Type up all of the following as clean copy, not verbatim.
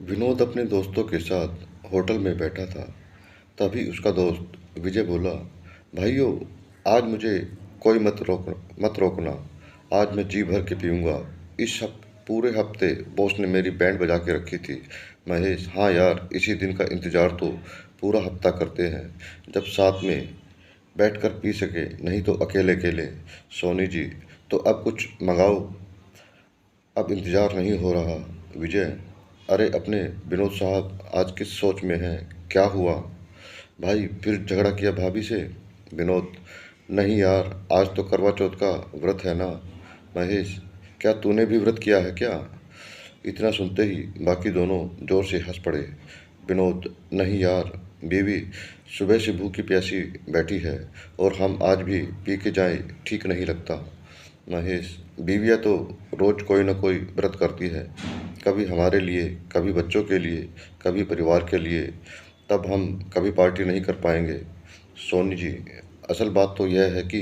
विनोद अपने दोस्तों के साथ होटल में बैठा था। तभी उसका दोस्त विजय बोला, भाइयों, आज मुझे कोई मत रोकना। आज मैं जी भर के पीऊँगा। पूरे हफ्ते बॉस ने मेरी बैंड बजा के रखी थी। महेश, हाँ यार, इसी दिन का इंतज़ार तो पूरा हफ्ता करते हैं, जब साथ में बैठकर पी सके, नहीं तो अकेले अकेले। सोनी जी, तो अब कुछ मंगाओ, अब इंतज़ार नहीं हो रहा। विजय, अरे अपने विनोद साहब आज किस सोच में हैं? क्या हुआ? भाई, फिर झगड़ा किया भाभी से? विनोद, नहीं यार, आज तो करवा चौथ का व्रत है ना। महेश, क्या तूने भी व्रत किया है क्या? इतना सुनते ही बाकी दोनों जोर से हंस पड़े। विनोद, नहीं यार, बीवी सुबह से भूखी प्यासी बैठी है, और हम आज भी पी के जाएं ठीक नहीं लगता। महेश, बीवियाँ तो रोज कोई ना कोई व्रत करती है, कभी हमारे लिए, कभी बच्चों के लिए, कभी परिवार के लिए। तब हम कभी पार्टी नहीं कर पाएंगे। सोनी जी, असल बात तो यह है कि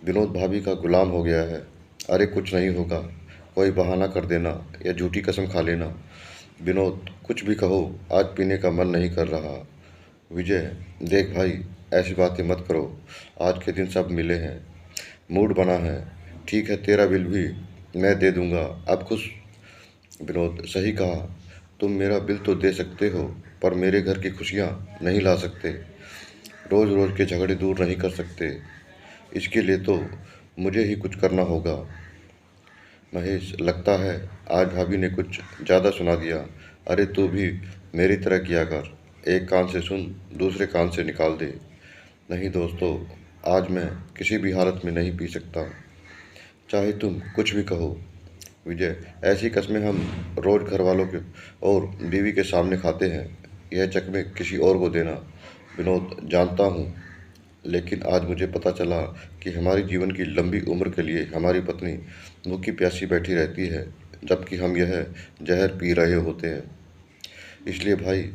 विनोद भाभी का गुलाम हो गया है। अरे कुछ नहीं होगा, कोई बहाना कर देना या झूठी कसम खा लेना। विनोद, कुछ भी कहो, आज पीने का मन नहीं कर रहा। विजय, देख भाई, ऐसी बातें मत करो। आज के दिन सब मिले हैं, मूड बना है। ठीक है, तेरा बिल भी मैं दे दूंगा, अब खुश। विनोद, सही कहा। तुम मेरा बिल तो दे सकते हो, पर मेरे घर की खुशियाँ नहीं ला सकते। रोज रोज के झगड़े दूर नहीं कर सकते। इसके लिए तो मुझे ही कुछ करना होगा। महेश, लगता है आज भाभी ने कुछ ज़्यादा सुना दिया। अरे तू भी मेरी तरह किया कर, एक कान से सुन, दूसरे कान से निकाल दे। नहीं दोस्तों, आज मैं किसी भी हालत में नहीं पी सकता, चाहे तुम कुछ भी कहो। विजय, ऐसी कस्में हम रोज घर वालों के और बीवी के सामने खाते हैं, यह चकमे किसी और को देना। विनोद, जानता हूँ, लेकिन आज मुझे पता चला कि हमारी जीवन की लंबी उम्र के लिए हमारी पत्नी भूखी प्यासी बैठी रहती है, जबकि हम यह जहर पी रहे होते हैं। इसलिए भाई,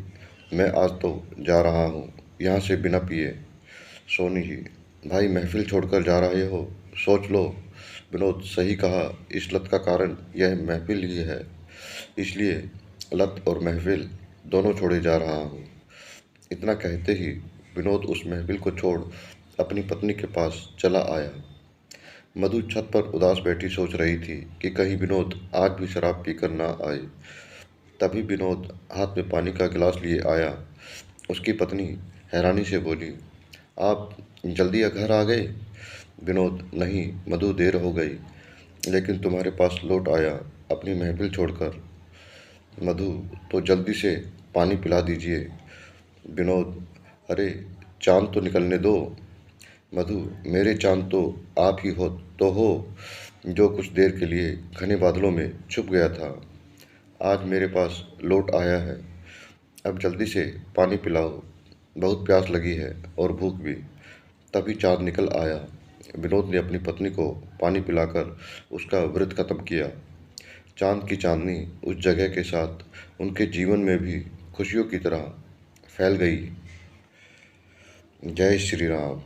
मैं आज तो जा रहा हूँ यहाँ से बिना पिए। सोनी जी, भाई महफिल छोड़कर जा रहे हो? सोच लो। विनोद, सही कहा, इस लत का कारण यह महफिल ही है, इसलिए लत और महफिल दोनों छोड़े जा रहा हूँ। इतना कहते ही विनोद उस महफिल को छोड़ अपनी पत्नी के पास चला आया। मधु छत पर उदास बैठी सोच रही थी कि कहीं विनोद आज भी शराब पीकर ना आए। तभी विनोद हाथ में पानी का गिलास लिए आया। उसकी पत्नी हैरानी से बोली, आप जल्दी घर आ गए? विनोद, नहीं मधु, देर हो गई, लेकिन तुम्हारे पास लौट आया अपनी महफिल छोड़कर। मधु, तो जल्दी से पानी पिला दीजिए। विनोद, अरे चांद तो निकलने दो। मधु, मेरे चांद तो आप ही हो, जो कुछ देर के लिए घने बादलों में छुप गया था, आज मेरे पास लौट आया है। अब जल्दी से पानी पिलाओ, बहुत प्यास लगी है और भूख भी। तभी चाँद निकल आया। विनोद ने अपनी पत्नी को पानी पिलाकर उसका व्रत खत्म किया। चाँद की चांदनी उस जगह के साथ उनके जीवन में भी खुशियों की तरह फैल गई। जय श्री राम।